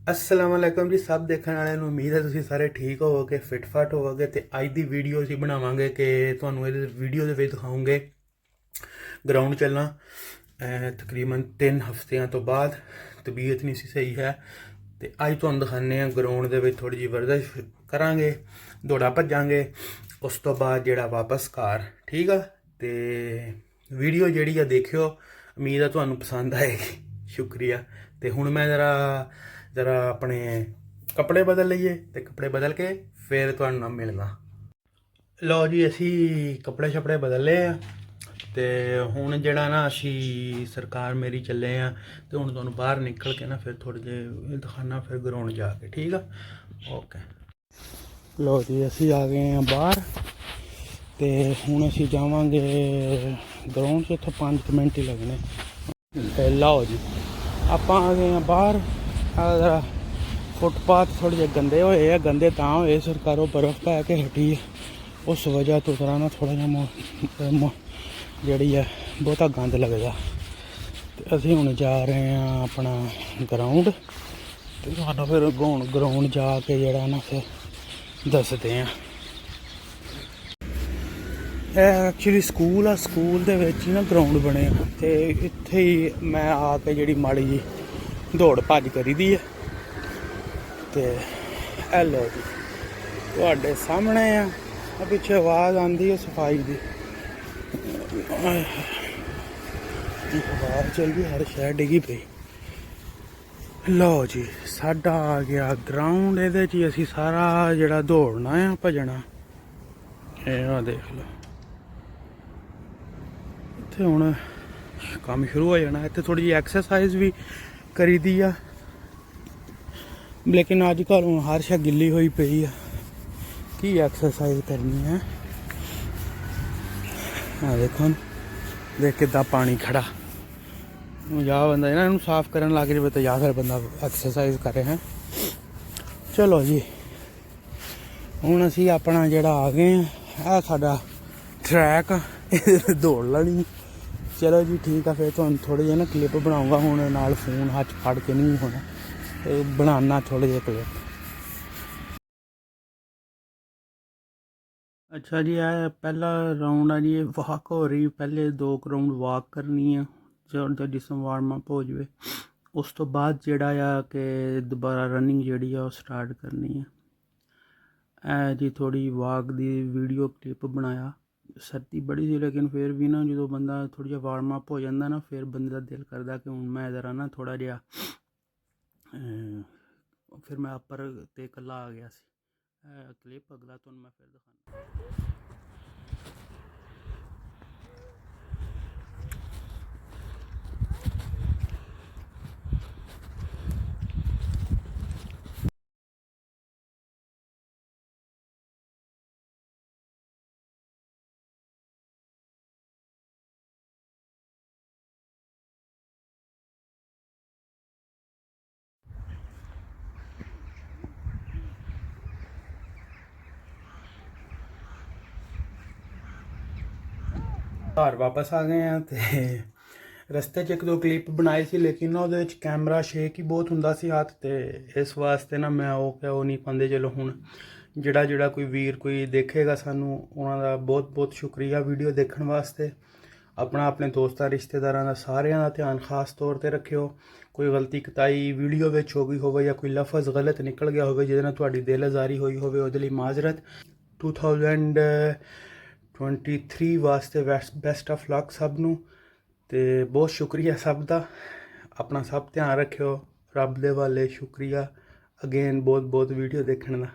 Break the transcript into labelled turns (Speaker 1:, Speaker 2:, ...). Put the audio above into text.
Speaker 1: अस्सलाम वालेकुम जी। सब देखने वाले ਨੂੰ ਉਮੀਦ ਹੈ ਤੁਸੀਂ ਸਾਰੇ ਠੀਕ ਹੋਵੋਗੇ, ਫਿਟ ਫਾਟ ਹੋਵੋਗੇ। ਤੇ ਅੱਜ ਦੀ ਵੀਡੀਓ ਅਸੀਂ ਬਣਾਵਾਂਗੇ ਕਿ ਤੁਹਾਨੂੰ ਇਹ ਵੀਡੀਓ ਦੇ ਵਿੱਚ ਦਿਖਾਉਂਗੇ ਗਰਾਊਂਡ ਚੱਲਣਾ ਤਕਰੀਬਨ 3 ਹਫ਼ਤਿਆਂ ਤੋਂ ਬਾਅਦ। ਤਬੀਅਤ ਨਹੀਂ ਸੀ ਸਹੀ ਹੈ ਤੇ ਅੱਜ ਤੁਹਾਨੂੰ ਦਿਖਾਉਂਦੇ ਆ ਗਰਾਊਂਡ ਦੇ ਵਿੱਚ ਥੋੜੀ ਜਿਹੀ ਵਰਜ਼ਿਸ਼ ਕਰਾਂਗੇ, ਦੌੜਾ ਭੱਜਾਂਗੇ, ਉਸ ਤੋਂ ਬਾਅਦ ਜਿਹੜਾ ਵਾਪਸ ਘਰ। ਠੀਕ ਆ, ਤੇ ਵੀਡੀਓ ਜਿਹੜੀ ਆ ਦੇਖਿਓ, ਉਮੀਦ ਆ ਤੁਹਾਨੂੰ ਪਸੰਦ ਆਏਗੀ। ਸ਼ੁਕਰੀਆ। ਤੇ ਹੁਣ ਮੈਂ ज़रा अपने कपड़े बदल लीए तो कपड़े बदल के फिर तुहानू नाल मिलना। लो जी, असी कपड़े शपड़े बदल ले तो हुण जिहड़ा ना असी सरकार मेरी चले हैं तो हुण तुहानू बाहर निकल के ना फिर थोड़े जे दिखाना फिर ग्राउंड जाके। ठीक है, ओके। लो जी, असी आ गए हैं बाहर तो हुण असी जावांगे ग्राउंड से। इत्थों 5 मिनट ही लगने। लो जी, आपां आ गए हैं बाहर। जरा फुटपाथ थोड़े जे गंदे होए है, गंदे तां होए सरकारों बर्फ पै के हटी है, उस वजह तो तरह ना थोड़ा जिहा जी है बहुता गंद लगदा। तो असीं हुण जा रहे हैं अपना ग्राउंड तो तुहानूं फिर ग्राउंड जाके जिहड़ा ना फिर दसदे हैं। एक्चुअली स्कूल आ, स्कूल दे विच ही ना ग्राउंड बने ते इत्थे ही मैं आके जिहड़ी माड़ी जी दौड़ भज करी दी है। तो हेलो जी, तुहाडे सामने आ पिछे आवाज़ आती है सफाई की, आवाज़ चल गई, हर शह डिगी पई। लो जी, साडा आ गया ग्राउंड। ये च असी सारा जड़ा दौड़ना है भजना, ये देख लो। इत्थे हुण काम शुरू हो जाना। इत्थे थोड़ी जी एक्सरसाइज भी करी दी आ, लेकिन अजकल हुण हर शा गिल्ली हुई पई है, की एक्सरसाइज करनी है। देखो देख कितना पानी खड़ा, या बंदा इन्हों साफ करन लग जाए तो या फिर बंदा एक्सरसाइज करे हैं। चलो जी, हुण असी अपना जड़ा आ गए हैं, साडा ट्रैक दौड़ लनी। चलो जी ठीक है, फिर तुहानूं थोड़े जे ना क्लिप बनाऊँगा। हुण नाल फोन हथ फड़ के नहीं होना, बनाना थोड़े जे क्लिप। अच्छा जी, पहला राउंड है जी, वॉक हो रही। पहले 2 राउंड वॉक करनी है जो जिसम वार्म अप हो जाए। उस तो बाद जिहड़ा आ कि दोबारा रनिंग जिहड़ी आ स्टार्ट करनी है। जी थोड़ी वॉक दी वीडियो क्लिप बनाया। सर्दी बड़ी सी लेकिन फिर भी ना जो बंदा थोड़ा जिहा वार्म अप हो जाता ना, फिर बंदे का दिल करता कि हुण मैं ज़रा ना थोड़ा जिहा फिर मैं उपर ते कल्ला आ गया सी। क्लिप अगला तुहानूं मैं फिर दिखाना। घर वापस आ गए हैं तो रस्ते 'च 1-2 क्लिप बनाए सी, लेकिन ना उहदे विच कैमरा शेक ही बहुत हुंदा सी हत्थ ते, इस वास्ते ना मैं वो नहीं पाते। चलो हुण जिहड़ा कोई वीर कोई देखेगा सानू, उन्हां दा बहुत बहुत शुक्रिया वीडियो देखने वास्ते। अपने दोस्तां रिश्तेदारां दा सारियां दा ध्यान खास तौर पर रखियो। कोई गलती कताई वीडियो विच हो गई होवे या कोई लफज गलत निकल गया होवे जिहदे नाल तुहाडी दिल आज़ारी होई होवे, उहदे लई माजरत। 2023 वास्ते बेस्ट ऑफ लक सब नू। ते बहुत शुक्रिया सब दा। अपना सब ध्यान रखियो। रब दे वाले शुक्रिया अगेन बहुत बहुत वीडियो देखने का।